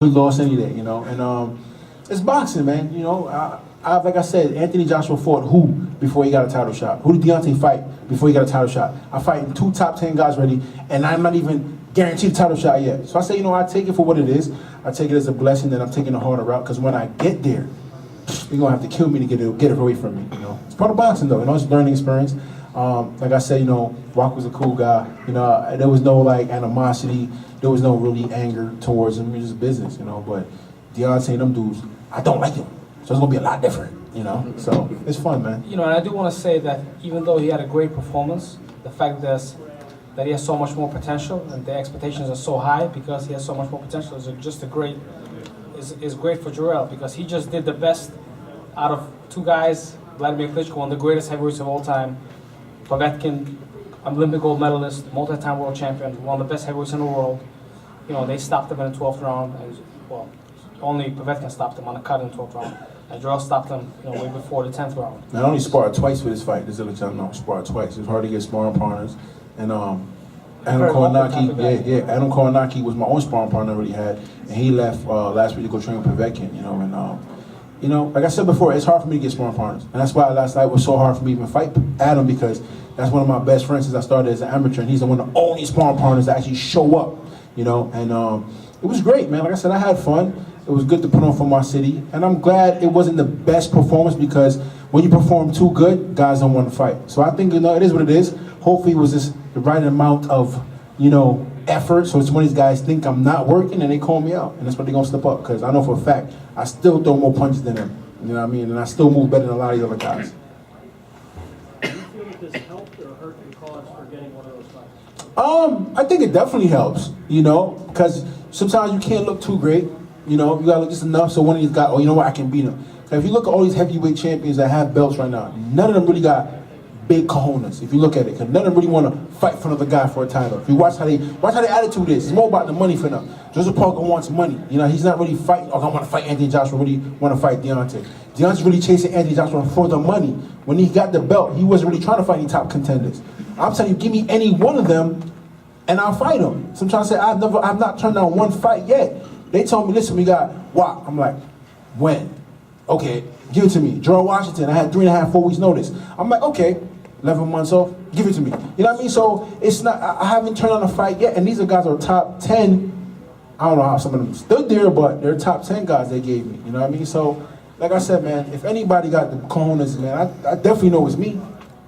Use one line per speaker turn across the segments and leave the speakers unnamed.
We lost any day, and it's boxing, man. Like I said, Anthony Joshua fought who before he got a title shot? Who did Deontay fight before he got a title shot? I'm fighting 2 top 10 guys already, and I'm not even guaranteed a title shot yet. So I say, I take it for what it is. I take it as a blessing that I'm taking the harder route, because when I get there, you're gonna have to kill me to get it away from me. It's part of boxing, though. It's a learning experience. Like I said, Wach was a cool guy. There was no animosity. There was no really anger towards him. It was just business, But Deontay and them dudes, I don't like him. So it's gonna be a lot different, So it's fun, man.
And I do want to say that even though he had a great performance, the fact that he has so much more potential and the expectations are so high because he has so much more potential is great for Jarrell, because he just did the best out of 2 guys. Vladimir Klitschko, one of the greatest heavyweights of all time, Povetkin, Olympic gold medalist, multi-time world champion, one of the best heavyweights in the world. They stopped him in the 12th round, and only Povetkin stopped him on a cut in the 12th round, and Jarrell stopped him, way before the 10th round.
I only sparred twice for this fight. This is I sparred twice. It's hard to get sparring partners, and Adam Kownacki was my own sparring partner I already had, and he left last week to go train with Povetkin. Like I said before, it's hard for me to get sparring partners, and that's why last night was so hard for me to even fight Adam, because that's one of my best friends since I started as an amateur, and he's one of the only sparring partners that actually show up. And it was great, man. Like I said, I had fun. It was good to put on for my city, and I'm glad it wasn't the best performance, because when you perform too good, guys don't want to fight. So I think, it is what it is. Hopefully it was just the right amount of, effort, so it's when these guys think I'm not working and they call me out, and that's when they're going to slip up, because I know for a fact I still throw more punches than them, you know what I mean, and I still move better than a lot of the other guys.
Do you feel that this helped or hurt your cause for getting one of those fights?
I think it definitely helps, because sometimes you can't look too great, you gotta look just enough so one of these guys, I can beat him. If you look at all these heavyweight champions that have belts right now, none of them really got big cojones, if you look at it, because none of them really want to fight for another guy for a title. If you watch how their attitude is, it's more about the money for them. Joseph Parker wants money. He's not really fighting, I want to fight Anthony Joshua, really want to fight Deontay. Deontay's really chasing Anthony Joshua for the money. When he got the belt, he wasn't really trying to fight any top contenders. I'm telling you, give me any one of them, and I'll fight him. So I'm trying to say, I've not turned down one fight yet. They told me, listen, we got Wach. I'm like, when? Okay, give it to me. Gerald Washington, I had 3.5, 4 weeks notice. I'm like, okay, 11 months off, give it to me. You know what I mean? So it's not, I haven't turned on a fight yet, and these are guys that are top 10. I don't know how some of them stood there, but they're top 10 guys they gave me. You know what I mean? So, like I said, man, if anybody got the cojones, man, I definitely know it's me.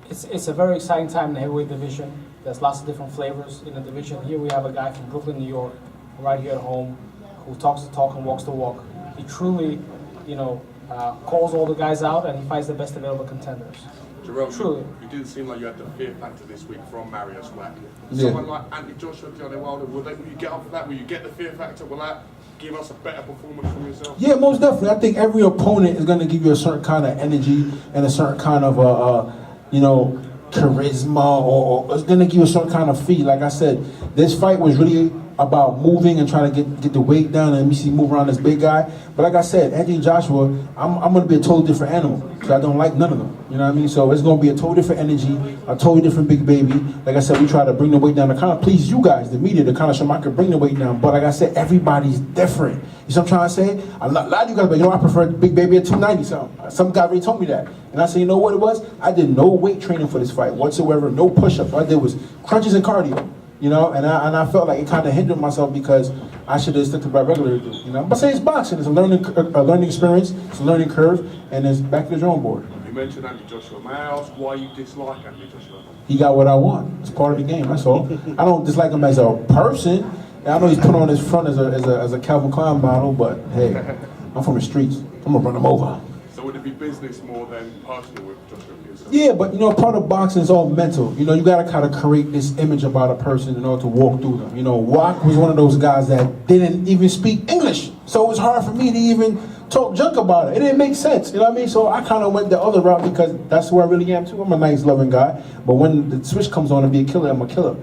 It's a very exciting time in the heavyweight division. There's lots of different flavors in the division. Here we have a guy from Brooklyn, New York, right here at home, who talks the talk and walks the walk. He truly, calls all the guys out, and he fights the best available contenders.
Jarrell,
Truly.
you didn't seem like you had the fear factor this week from Marius Wach.
Yeah.
Someone like Anthony Joshua, Deontay Wilder, will you get up for that? Will you get the fear factor? Will that give us a better performance from yourself?
Yeah, most definitely. I think every opponent is going to give you a certain kind of energy and a certain kind of, charisma, or it's going to give you a certain kind of feel. Like I said, this fight was really about moving and trying to get the weight down and see move around this big guy. But like I said, Anthony Joshua, I'm going to be a totally different animal, because I don't like none of them. You know what I mean? So it's going to be a totally different energy, a totally different big baby. Like I said, we try to bring the weight down to kind of please you guys, the media, to kind of show I can bring the weight down. But like I said, everybody's different. You know what I'm trying to say? A lot of you guys, but I prefer big baby at 290 something. Some guy already told me that. And I said, you know what it was? I did no weight training for this fight whatsoever, no push-ups. All I did was crunches and cardio. And I felt like it kind of hindered myself, because I should have stuck to what I regularly do. But say it's boxing, it's a learning experience, it's a learning curve, and it's back to the drawing board.
You mentioned Anthony Joshua. May I ask why you dislike Anthony Joshua?
He got what I want. It's part of the game. That's all. I don't dislike him as a person. And I know he's put on his front as a Calvin Klein model, but hey, I'm from the streets. I'm gonna run him over.
So would it be business more than personal with Joshua for yourself?
Yeah, but part of boxing is all mental. You gotta kind of create this image about a person in order to walk through them. Wach was one of those guys that didn't even speak English, so it was hard for me to even talk junk about it. It didn't make sense, you know what I mean? So I kind of went the other route, because that's who I really am too. I'm a nice, loving guy, but when the switch comes on to be a killer, I'm a killer.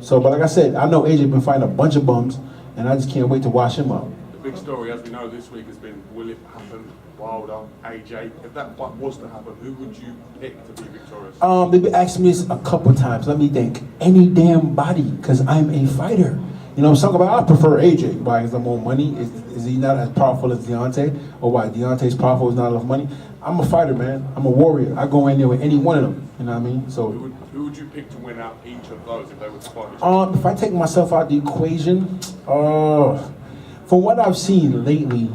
So, but like I said, I know AJ been fighting a bunch of bums, and I just can't wait to wash him up.
The big story, as we know, this week has been, will it happen? Wilder, AJ. If that fight was to happen, who would you pick to be victorious?
They've been asking me this a couple times. Let me think. Any damn body, because I'm a fighter. You know, some about I prefer AJ. Why? Is there more money? Is he not as powerful as Deontay? Or why Deontay's powerful is not enough money? I'm a fighter, man. I'm a warrior. I go in there with any one of them. You know what I mean? So.
Who would you pick to win out each of those if they were to fight each other?
If I take myself out the equation, from what I've seen lately,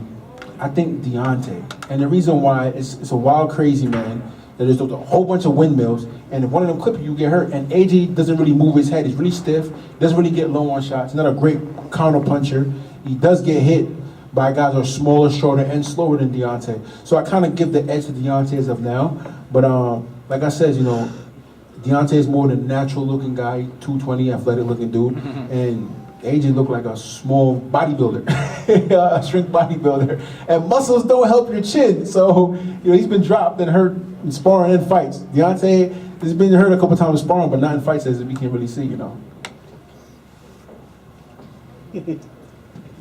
I think Deontay. And the reason why it's a wild, crazy man. That there's a whole bunch of windmills, and if one of them clip you get hurt. And AJ doesn't really move his head; he's really stiff. Doesn't really get low on shots. He's not a great counter puncher. He does get hit by guys who are smaller, shorter, and slower than Deontay. So I kind of give the edge to Deontay as of now. But like I said, you know, Deontay is more the natural-looking guy, 220, athletic-looking dude, and AJ looked like a small bodybuilder, a shrink bodybuilder. And muscles don't help your chin. So, you know, he's been dropped and hurt in sparring and fights. Deontay has been hurt a couple times in sparring, but not in fights as we can really see, you know.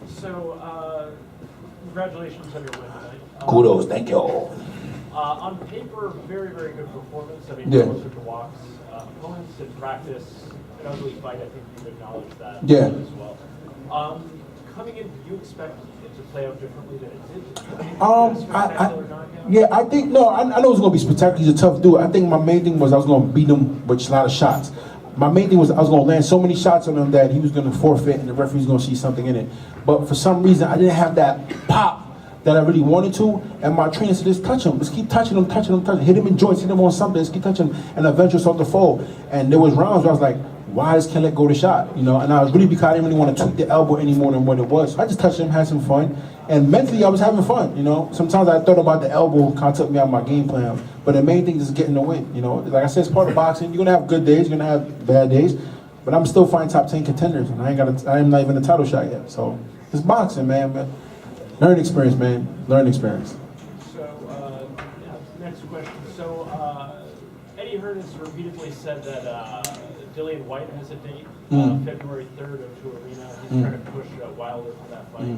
So, congratulations on your win tonight.
Kudos, thank you.
On paper, very, very good performance. I mean,
Yeah.
closer to Wach's opponents in practice. An ugly fight, I think you've acknowledged that
Yeah.
as well. Coming in, do you expect it to play out differently than it did?
I think, no, I know it's going to be spectacular. He's a tough dude. I think my main thing was I was going to beat him with a lot of shots. My main thing was I was going to land so many shots on him that he was going to forfeit and the referee was going to see something in it. But for some reason, I didn't have that pop that I really wanted to, and my trainer said, just touch him. Just keep touching him, hit him in joints, hit him on something, just keep touching him, and eventually start to fold. And there was rounds where I was like, why just can't let go of the shot? You know, and I was really because I didn't really want to tweak the elbow any more than what it was. So I just touched him, had some fun, and mentally I was having fun. You know, sometimes I thought about the elbow, kind of took me out of my game plan. But the main thing is getting the win. You know, like I said, it's part of boxing. You're gonna have good days, you're gonna have bad days, but I'm still fighting top 10 contenders, and I am not even a title shot yet. So it's boxing, man. Learn experience, man. Learn experience.
So, next question. So, Eddie Hearn has repeatedly said that Dillian Whyte has a date, February 3rd at 2 Arena. He's trying to push Wilder for that fight.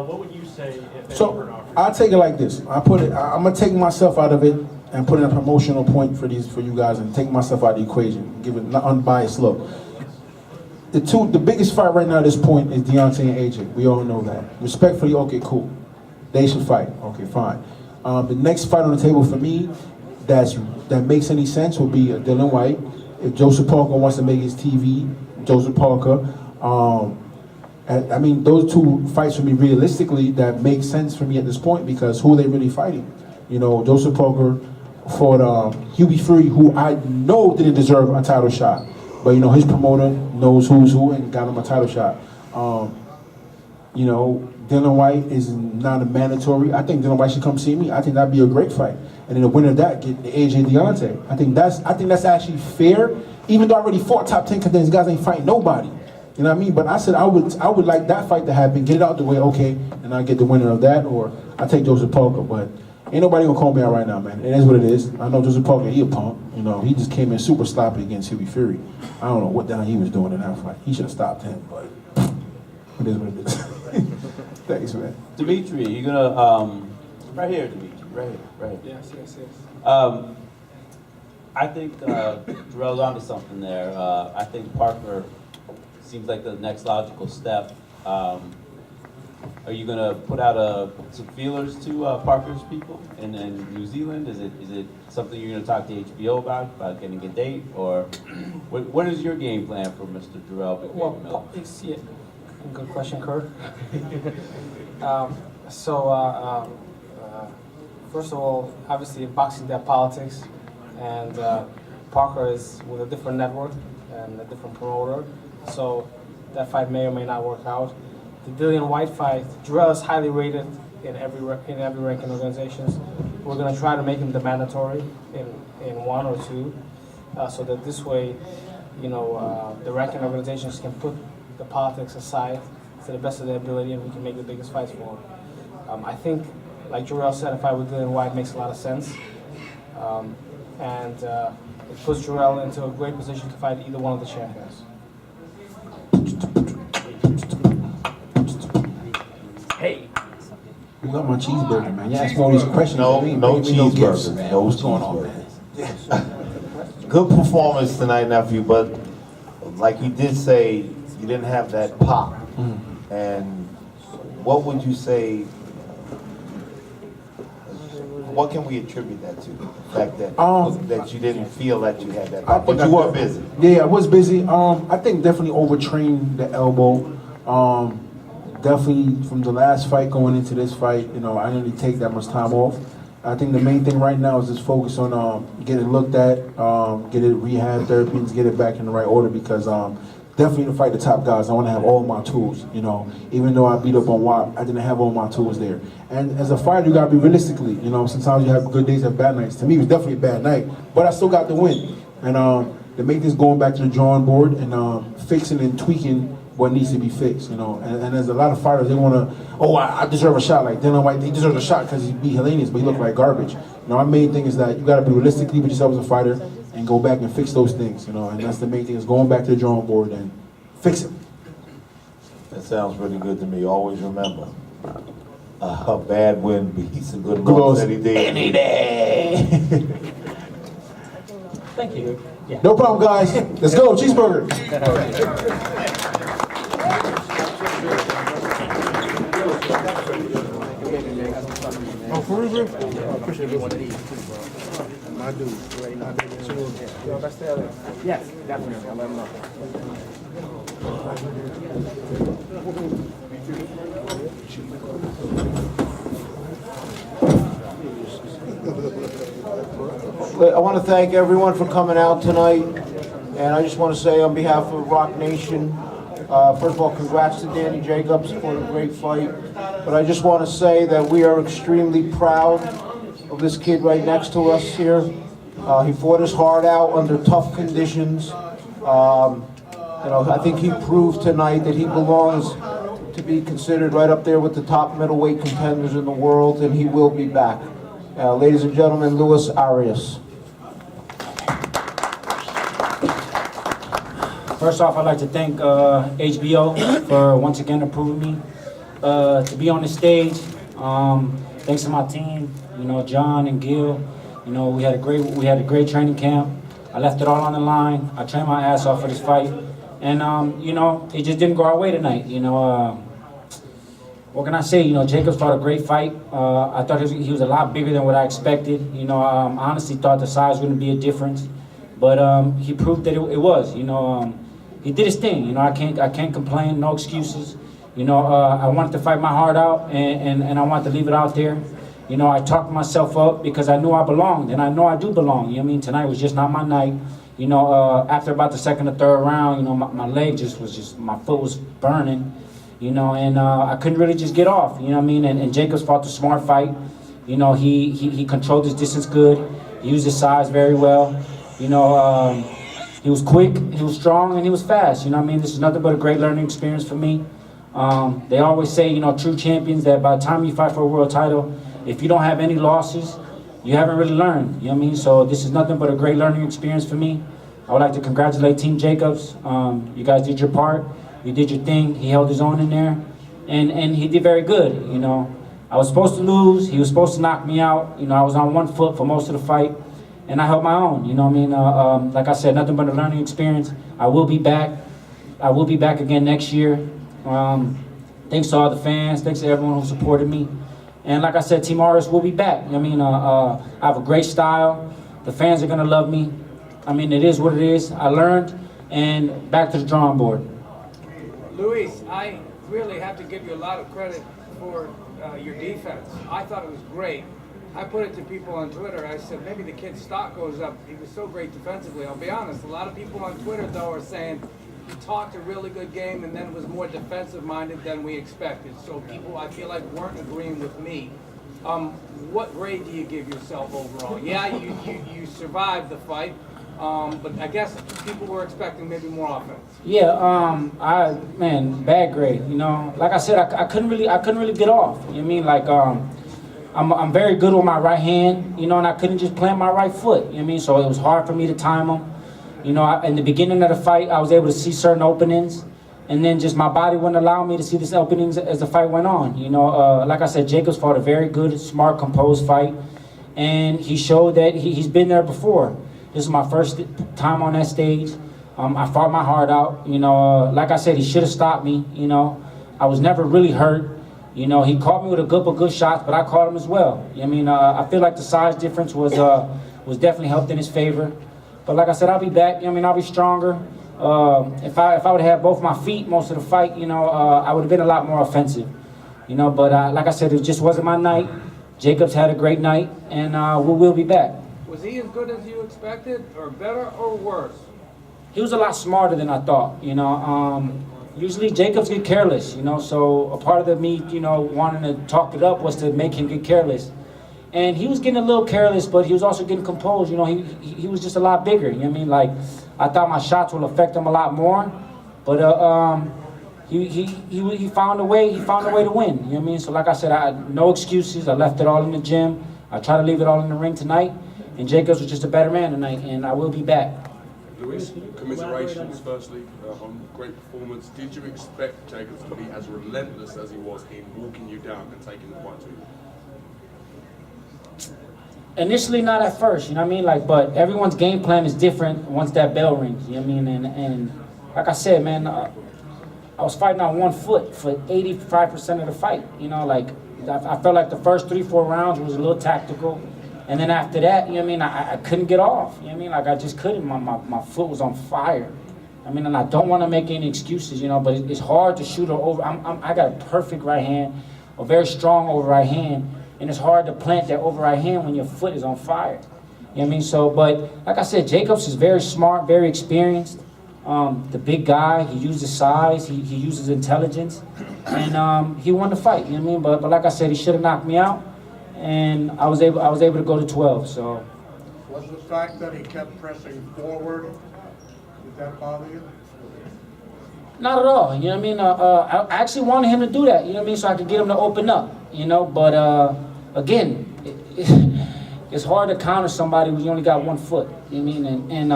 What would you say if Eddie Hearn offered?
I'll take it like this. I'm gonna take myself out of it and put in a promotional point for you guys, and take myself out of the equation. Give it an unbiased look. The biggest fight right now at this point is Deontay and AJ. We all know that. Respectfully, okay, cool. They should fight. Okay, fine. The next fight on the table for me that makes any sense would be Dillian Whyte. If Joseph Parker wants to make his TV, Joseph Parker. I mean, those two fights for me realistically that make sense for me at this point, because who are they really fighting? You know, Joseph Parker fought Hughie Fury, who I know didn't deserve a title shot. But, you know, his promoter knows who's who and got him a title shot. You know, Dillian Whyte is not a mandatory. I think Dillian Whyte should come see me. I think that'd be a great fight. And then the winner of that get AJ Deontay. I think that's actually fair. Even though I already fought top 10 contenders, guys ain't fighting nobody. You know what I mean? But I said I would like that fight to happen, get it out the way, okay, and I get the winner of that, or I take Joseph Parker. But ain't nobody gonna call me out right now, man. It is what it is. I know Joseph Parker, he a punk. You know, he just came in super sloppy against Hughie Fury. I don't know what the hell he was doing in that fight. He should have stopped him, but it is what it is. Thanks, man.
Dimitri, you're gonna right here, Dimitri, right here.
Yes.
I think Jarrell's onto something there. I think Parker seems like the next logical step. Are you gonna put out some feelers to Parker's people in New Zealand? Is it something you're gonna talk to HBO about getting a date, or what is your game plan for Mr. Jarrell?
Well, good question, Kurt. First of all, obviously boxing that politics, and Parker is with a different network and a different promoter, so that fight may or may not work out. The Dillian Whyte fight, Jarrell is highly rated in every ranking organizations. We're going to try to make him the mandatory in one or two, so that this way, you know, the ranking organizations can put the politics aside to the best of their ability, and we can make the biggest fights for him. I think, like Jarrell said, a fight with Dillian Whyte makes a lot of sense, and it puts Jarrell into a great position to fight either one of the champions.
Hey,
You got my cheeseburger, man. You asked me all these questions.
No
gifts,
cheeseburger.
man.
No
What's going on, man?
Good performance tonight, nephew, but like you did say, you didn't have that pop. And what would you say, what can we attribute that to? The fact that, that you didn't feel that you had that pop, but you were busy.
Yeah, I was busy. I think definitely overtrained the elbow. Definitely from the last fight going into this fight, you know, I didn't really take that much time off. I think the main thing right now is just focus on getting looked at, get it rehab therapy, and get it back in the right order, because definitely to fight the top guys, I want to have all my tools, you know. Even though I beat up on Wach, I didn't have all my tools there. And as a fighter, you got to be realistically, you know, sometimes you have good days and bad nights. To me, it was definitely a bad night, but I still got the win. And the main thing is going back to the drawing board and fixing and tweaking what needs to be fixed, you know. And there's a lot of fighters, they want to, oh, I deserve a shot. Like Dylan White, he deserves a shot because he beat Helenius, but he looked like garbage. You know, my main thing is that you got to be realistically with yourself as a fighter and go back and fix those things, you know. And that's the main thing, is going back to the drawing board and fix it.
That sounds really good to me. Always remember, a bad win beats a good loss any day. Any day.
Thank you. Yeah.
No problem, guys. Let's go, cheeseburger.
Oh, for real? I appreciate it. One of these. My dude. Yes, definitely. I'll let him know.
I want to thank everyone for coming out tonight, and I just want to say on behalf of Rock Nation, first of all, congrats to Danny Jacobs for a great fight, but I just want to say that we are extremely proud of this kid right next to us here. He fought his heart out under tough conditions. You know, I think he proved tonight that he belongs to be considered right up there with the top middleweight contenders in the world, and he will be back. Ladies and gentlemen, Luis Arias.
First off, I'd like to thank HBO for once again approving me to be on the stage. Thanks to my team, you know, John and Gil. You know, we had a great training camp. I left it all on the line. I trained my ass off for this fight, and you know, it just didn't go our way tonight. You know, what can I say? You know, Jacobs fought a great fight. I thought he was a lot bigger than what I expected. You know, I honestly thought the size wouldn't be a difference, but he proved that it was. You know, he did his thing. You know, I can't complain. No excuses. You know, I wanted to fight my heart out, and I wanted to leave it out there. You know, I talked myself up because I knew I belonged, and I know I do belong. You know what I mean? Tonight was just not my night. You know, after about the second or third round, you know, my leg my foot was burning. You know, and I couldn't really just get off. You know what I mean? And Jacobs fought the smart fight. You know, he controlled his distance good. He used his size very well. You know, he was quick, he was strong, and he was fast. You know what I mean? This is nothing but a great learning experience for me. They always say, you know, true champions, that by the time you fight for a world title, if you don't have any losses, you haven't really learned. You know what I mean? So this is nothing but a great learning experience for me. I would like to congratulate Team Jacobs. You guys did your part. You did your thing. He held his own in there, and he did very good. You know, I was supposed to lose. He was supposed to knock me out. You know, I was on one foot for most of the fight, and I held my own. You know what I mean? Like I said, nothing but a learning experience. I will be back. I will be back again next year. Thanks to all the fans. Thanks to everyone who supported me. And like I said, Team Arias will be back. I mean, I have a great style. The fans are gonna love me. I mean, it is what it is. I learned, and back to the drawing board.
Luis, I really have to give you a lot of credit for your defense. I thought it was great. I put it to people on Twitter. I said, maybe the kid's stock goes up. He was so great defensively. I'll be honest. A lot of people on Twitter, though, are saying he talked a really good game and then was more defensive-minded than we expected. So people, I feel like, weren't agreeing with me. What grade do you give yourself overall? Yeah, you survived the fight. But I guess people were expecting maybe more offense.
Yeah, man, bad grade. You know, like I said, I couldn't really get off. You know what I mean? Like, I'm very good with my right hand. You know, and I couldn't just plant my right foot. You know what I mean? So it was hard for me to time him. You know, in the beginning of the fight, I was able to see certain openings, and then just my body wouldn't allow me to see these openings as the fight went on. You know, like I said, Jacobs fought a very good, smart, composed fight, and he showed that he's been there before. This is my first time on that stage. I fought my heart out. You know, like I said, he should have stopped me. You know, I was never really hurt. You know, he caught me with a couple good shots, but I caught him as well. I mean, I feel like the size difference was definitely helped in his favor. But like I said, I'll be back. I mean, I'll be stronger. If I would have had both my feet most of the fight, you know, I would have been a lot more offensive. You know, but like I said, it just wasn't my night. Jacobs had a great night, and we will be back.
Was he as good as you expected, or better, or worse?
He was a lot smarter than I thought. You know, usually Jacobs get careless. You know, so a part of me, you know, wanting to talk it up was to make him get careless. And he was getting a little careless, but he was also getting composed. You know, he was just a lot bigger. You know what I mean? Like, I thought my shots will affect him a lot more, but he found a way. He found a way to win. You know what I mean? So like I said, I had no excuses. I left it all in the gym. I try to leave it all in the ring tonight. And Jacobs was just a better man tonight, and I will be back.
Luis, commiserations firstly on great performance. Did you expect Jacobs to be as relentless as he was in walking you down and taking the fight to you?
Initially, not at first, you know what I mean? Like, but everyone's game plan is different once that bell rings, you know what I mean? And like I said, man, I was fighting on 1 foot for 85% of the fight, you know? Like, I felt like the first 3-4 rounds was a little tactical. And then after that, you know what I mean, I couldn't get off, you know what I mean? Like, I just couldn't, my foot was on fire. I mean, and I don't want to make any excuses, you know, but it's hard to shoot her over. I got a perfect right hand, a very strong over right hand. And it's hard to plant that over right hand when your foot is on fire. You know what I mean? So, but like I said, Jacobs is very smart, very experienced. The big guy, he uses size, he uses intelligence, and he won the fight. You know what I mean? But like I said, he should have knocked me out, and I was able to go to 12. So.
Was the fact that he kept pressing forward, did that bother you?
Not at all. You know what I mean? I actually wanted him to do that. You know what I mean? So I could get him to open up. You know, but again, it's hard to counter somebody when you only got 1 foot. You know what I mean? And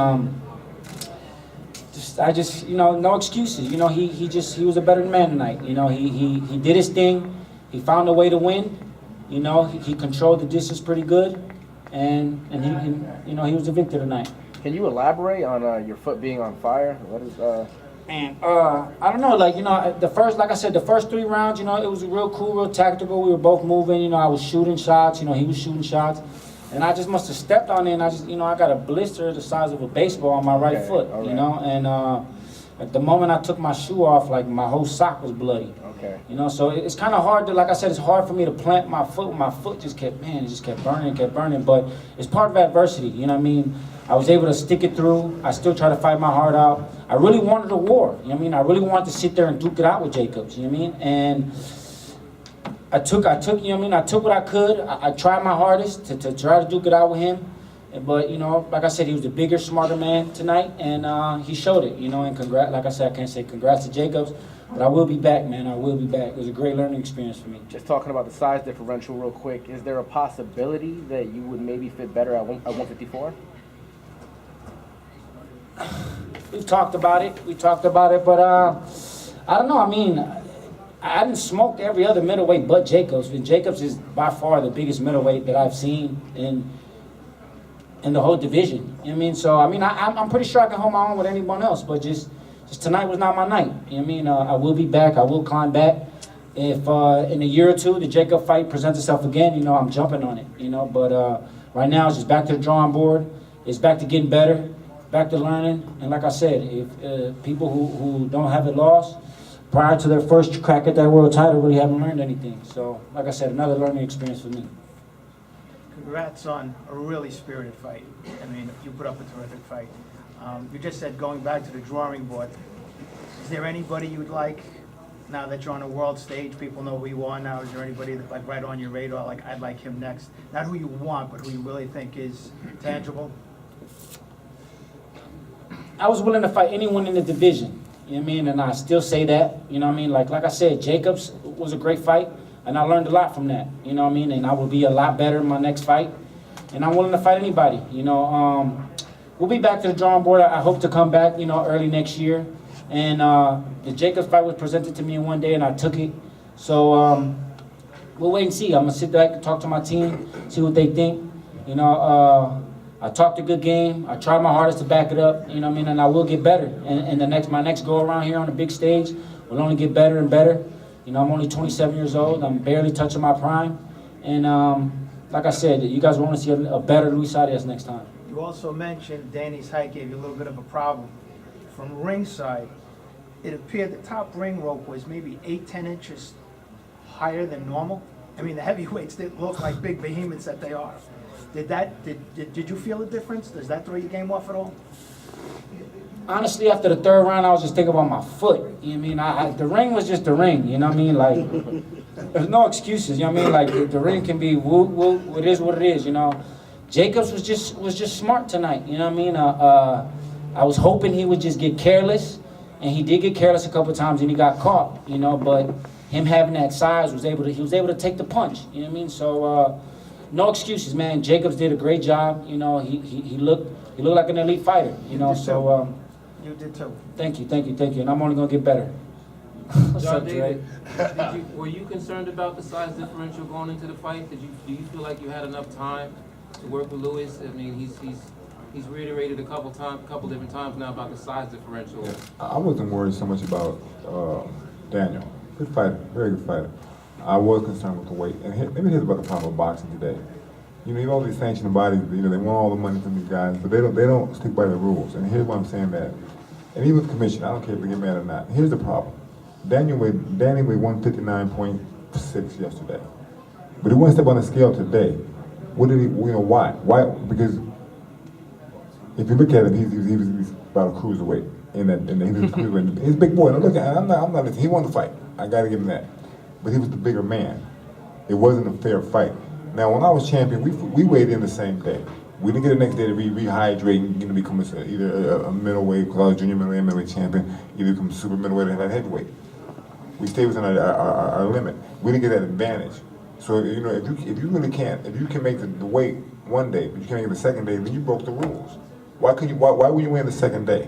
I just, you know, no excuses. You know, he was a better man tonight. You know, he did his thing. He found a way to win. You know, he controlled the distance pretty good, and he you know, he was the victor tonight.
Can you elaborate on your foot being on fire? What is
Man, I don't know, like, you know, like I said, the first 3 rounds, you know, it was real cool, real tactical. We were both moving, you know, I was shooting shots, you know, he was shooting shots. And I just must have stepped on it, and I just, you know, I got a blister the size of a baseball on my right foot, you know, and at the moment I took my shoe off, like, my whole sock was bloody.
Okay.
You know, so it's kind of hard to, like I said, it's hard for me to plant my foot. My foot just kept burning, but it's part of adversity, you know what I mean? I was able to stick it through. I still try to fight my heart out. I really wanted a war, you know what I mean? I really wanted to sit there and duke it out with Jacobs, you know what I mean? And I took, you know what I mean? I took what I could. I tried my hardest to try to duke it out with him. But, you know, like I said, he was the bigger, smarter man tonight, and he showed it, you know, and like I said, I can't say congrats to Jacobs, but I will be back, man. I will be back. It was a great learning experience for me.
Just talking about the size differential real quick, is there a possibility that you would maybe fit better at 154?
We've talked about it, but I don't know. I mean, I haven't smoked every other middleweight but Jacobs, and Jacobs is by far the biggest middleweight that I've seen in the whole division. You know what I mean? So, I mean, I'm pretty sure I can hold my own with anyone else, but just tonight was not my night. You know what I mean? I will be back. I will climb back. If in a year or two the Jacob fight presents itself again, you know, I'm jumping on it, you know. But right now it's just back to the drawing board. It's back to getting better, back to learning. And like I said, if people who don't have it lost prior to their first crack at that world title really haven't learned anything. So, like I said, another learning experience for me.
Congrats on a really spirited fight. I mean, you put up a terrific fight. You just said going back to the drawing board. Is there anybody you'd like, now that you're on a world stage, people know who you are now, is there anybody that, like, right on your radar, like, I'd like him next? Not who you want, but who you really think is tangible?
I was willing to fight anyone in the division, you know what I mean? And I still say that, you know what I mean? Like I said, Jacobs was a great fight, and I learned a lot from that, you know what I mean? And I will be a lot better in my next fight, and I'm willing to fight anybody, you know? We'll be back to the drawing board. I hope to come back, you know, early next year. And the Jacobs fight was presented to me in one day, and I took it. So we'll wait and see. I'm going to sit back and talk to my team, see what they think. You know, I talked a good game. I tried my hardest to back it up. You know what I mean? And I will get better. And my next go around here on the big stage will only get better and better. You know, I'm only 27 years old. I'm barely touching my prime. And like I said, you guys want to see a better Luis Arias next time.
You also mentioned Danny's height gave you a little bit of a problem. From ringside, it appeared the top ring rope was maybe 8-10 inches higher than normal. I mean, the heavyweights didn't look like big behemoths that they are. Did you feel a difference? Does that throw your game off at all?
Honestly, after the third round, I was just thinking about my foot. You know what I mean? The ring was just the ring. You know what I mean? Like, there's no excuses. You know what I mean? Like, the ring can be, it is what it is. You know, Jacobs was just smart tonight. You know what I mean? I was hoping he would just get careless, and he did get careless a couple times, and he got caught. You know, but him having that size he was able to take the punch. You know what I mean? So no excuses, man. Jacobs did a great job. You know, he looked like an elite fighter. You know, so.
You did too.
Thank you. And I'm only gonna get better. What's up, Dre?
Were you concerned about the size differential going into the fight? Do you feel like you had enough time to work with Luis? I mean, he's reiterated a couple different times now about the size differential.
Yeah. I wasn't worried so much about Daniel. Good fighter, very good fighter. I was concerned with the weight. And here's about the problem with boxing today. You know, you have all these sanctioned bodies, you know, they want all the money from these guys, but they don't stick by the rules. And here's why I'm saying that. And even with the commission, I don't care if they get mad or not. Here's the problem. Danny weighed 159.6 yesterday. But he went step on the scale today. What did he, you know, why? Why? Because if you look at him, he was about a cruiserweight. He was a cruiserweight. He's a big boy. Now look at him, I'm not listening. He won the fight. I gotta give him that. But he was the bigger man. It wasn't a fair fight. Now, when I was champion, we weighed in the same day. We didn't get the next day to rehydrate and become either a middleweight, because I was junior middleweight champion, either become super middleweight or heavyweight. We stayed within our limit. We didn't get that advantage. So, you know, if you really can't, if you can make the weight one day, but you can't make it the second day, then you broke the rules. Why would you win the second day?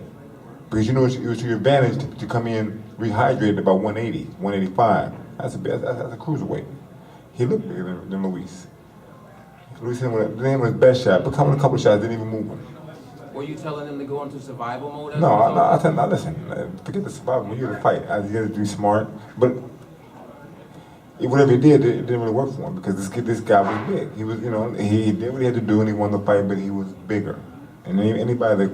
Because you know it was to your advantage to come in rehydrated about 180, 185. That's a cruiserweight. He looked bigger than Luis. Luis didn't have his best shot, but coming a couple of shots, didn't even move him.
Were you telling him to go into survival mode?
No, I said, no, listen, forget the survival mode, you're the fight. You gotta be smart, but whatever he did, it didn't really work for him, because this guy was big. He was, you know, he did what he had to do and he won the fight, but he was bigger. And anybody that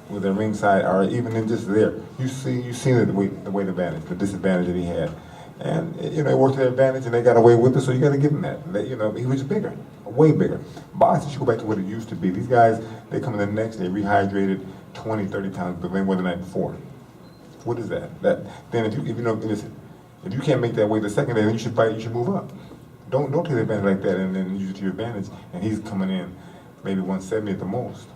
was at ringside, or even in just there, you seen the weight advantage, the disadvantage that he had. And, you know, it worked to their advantage and they got away with it, so you gotta give him that. You know, he was bigger, way bigger. Boxing should go back to what it used to be. These guys, they come in the next day, rehydrated 20, 30 pounds, but they were the night before. What is that? Then if you know, listen, if you can't make that weight the second day, then you should fight, you should move up. Don't take advantage like that and then use it to your advantage. And he's coming in maybe 170 at the most.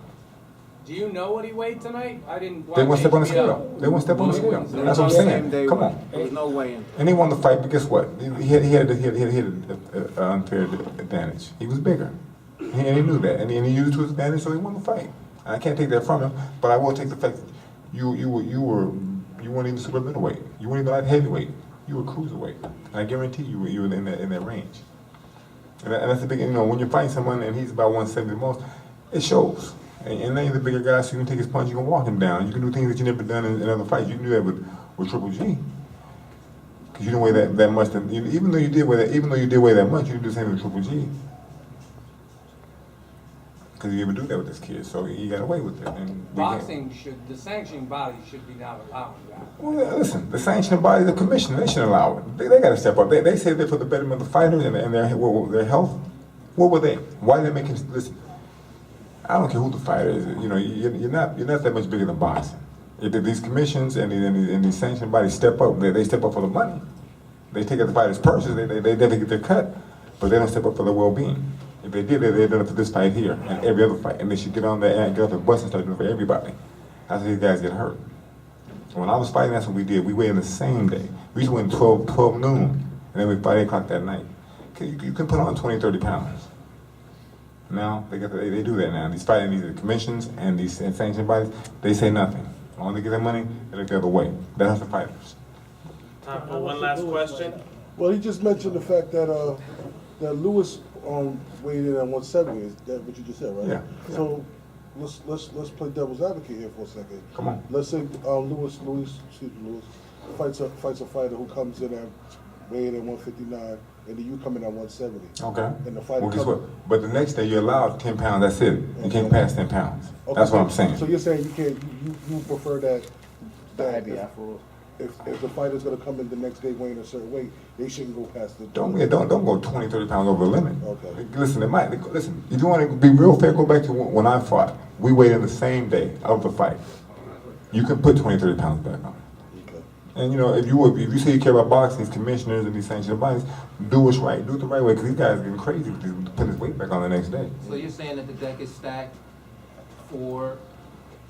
Do you know what he weighed tonight? I didn't watch.
They won't step on the scale. They won't step on the scale. That's what I'm saying. Come on.
There was no way in.
And he won the fight, but guess what? He had an unfair advantage. He was bigger. And he knew that. And he used it to his advantage, so he won the fight. And I can't take that from him, but I will take the fact that you weren't even super middleweight. You weren't even light heavyweight. You were cruiserweight. And I guarantee you were in that range. And that's the big, you know, when you're fighting someone and he's about 170 the most, it shows. And then you're the bigger guy, so you can take his punch, you can walk him down. You can do things that you never done in other fights. You can do that with Triple G. Because you didn't weigh that much. Even though you did weigh that much, you didn't do the same with Triple G. Because you never do that with this kid, so he got away with it. And
The sanctioning body should be not allowing that.
Well, listen, the sanctioning body, the commission, they shouldn't allow it. They got to step up. They say they're for the betterment of the fighters and their health. What were they? Why did they make him listen? I don't care who the fighter is. You know, you're not that much bigger than boxing. If these commissions and these sanctioning bodies step up, they step up for the money. They take out the fighters' purses. They definitely get their cut, but they don't step up for their well-being. If they did, they'd done it for this fight here and every other fight, and they should get on there and get off the bus and start doing it for everybody. That's how these guys get hurt. When I was fighting, that's what we did. We weighed in the same day. We used to weigh 12 noon, and then we fight 8 o'clock that night. You can put on 20, 30 pounds. Now, they do that now. These commissions and these sanctioned bodies, they say nothing. When they get their money, they look the other way. That's the fighters.
Time for one last question.
Well, he just mentioned the fact that Luis
weighed in at 170. Is that what you just said, right?
Yeah.
So let's play devil's advocate here for a second.
Come on.
Let's say Lewis fights a fighter who comes in at weighed in 159, and then you come in at 170.
Okay.
And the fighter
Well, guess what? But the next day you're allowed 10 pounds. That's it. You can't pass 10 pounds.
Okay,
That's what I'm saying.
So you're saying you can't, you prefer that if the fighter's gonna come in the next day weighing a certain weight, they shouldn't go past the.
Don't go 20, 30 pounds over the limit.
Okay.
Listen, if you want to be real fair, go back to when I fought. We weighed in the same day of the fight. You can put 20, 30 pounds back on.
Okay.
And you know, if you say you care about boxing, these commissioners and these sanctioned bodies, do what's right, do it the right way, because these guys are getting crazy to put his weight back on the next day.
So you're saying that the deck is stacked for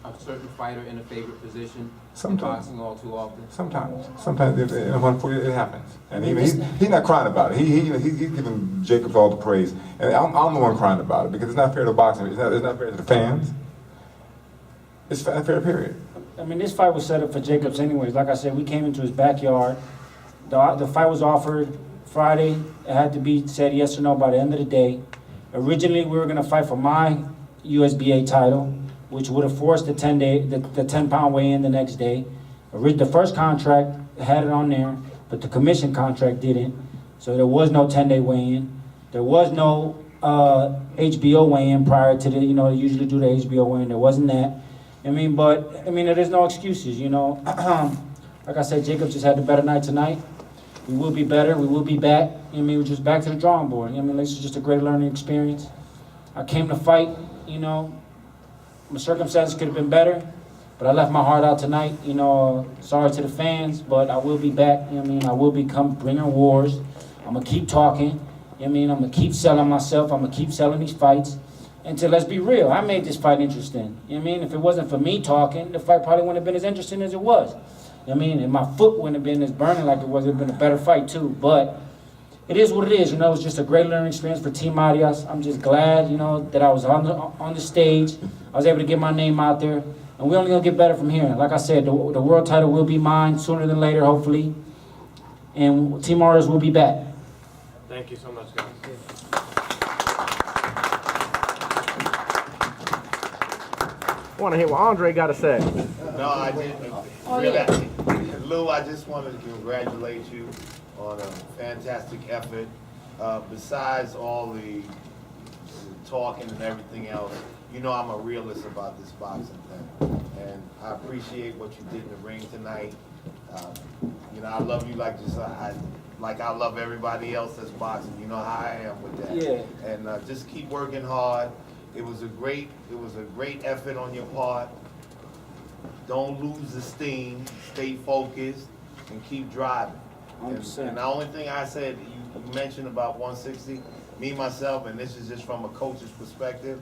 a certain fighter in a favorite position in boxing all too often?
Sometimes it happens, and he's not crying about it. He's giving Jacobs all the praise, and I'm the one crying about it because it's not fair to boxing. It's not fair to the fans. It's not fair, period.
I mean, this fight was set up for Jacobs anyways. Like I said, we came into his backyard. The fight was offered Friday. It had to be said yes or no by the end of the day. Originally, we were going to fight for my USBA title, which would have forced the 10-pound weigh-in the next day. The first contract had it on there, but the commission contract didn't. So there was no 10-day weigh-in. There was no HBO weigh-in prior to the, they usually do the HBO weigh-in. There wasn't that. There's no excuses, Like I said, Jacob just had a better night tonight. We will be better. We will be back. We're just back to the drawing board. This is just a great learning experience. I came to fight, my circumstances could have been better, but I left my heart out tonight. Sorry to the fans, but I will be back. I will become bringing wars. I'm going to keep talking. I'm going to keep selling myself. I'm going to keep selling these fights. And let's be real, I made this fight interesting. If it wasn't for me talking, the fight probably wouldn't have been as interesting as it was. And my foot wouldn't have been as burning like it was. It would have been a better fight too. But it is what it is. It's just a great learning experience for Team Arias. I'm just glad, that I was on the stage. I was able to get my name out there. And we're only going to get better from here. Like I said, the world title will be mine sooner than later, hopefully. And Team Arias will be back.
Thank you so much, guys.
I want to hear what Andre got to say.
No, I didn't. Lou, I just wanted to congratulate you on a fantastic effort. Besides all the talking and everything else, I'm a realist about this boxing thing. And I appreciate what you did in the ring tonight. I love you like I love everybody else that's boxing. You know how I am with that.
Yeah.
And just keep working hard. It was a great effort on your part. Don't lose the steam. Stay focused and keep driving. And the only thing I said, you mentioned about 160, me myself, and this is just from a coach's perspective,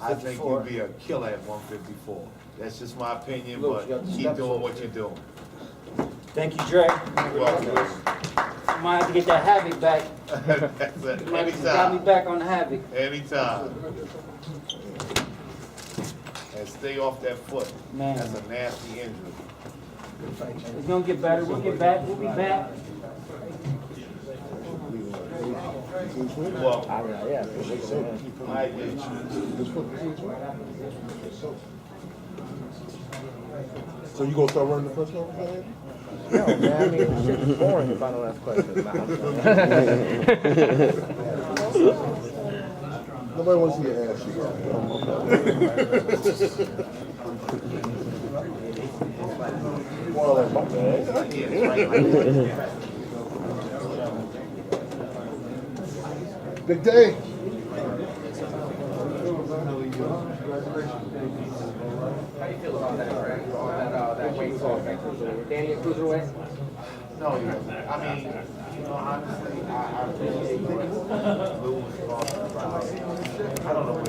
I think you'd be a killer at 154. That's just my opinion, but keep doing what you're doing.
Thank you, Dre.
You're welcome.
I might have to get that Havoc back.
Anytime.
Got me back on the Havoc.
Anytime. And stay off that foot.
Man.
That's a nasty injury.
It's going to get better. We'll get back. We'll be back.
Well,
Yeah.
I did.
So you gonna start running the first one?
No, man, it's just boring if I don't ask questions.
Nobody wants to see your ass Big day.
How do you feel about that, Greg? That weight talk, Danny at cruiserweight?
No, I mean, honestly, I appreciate what Lou was talking about. I don't know what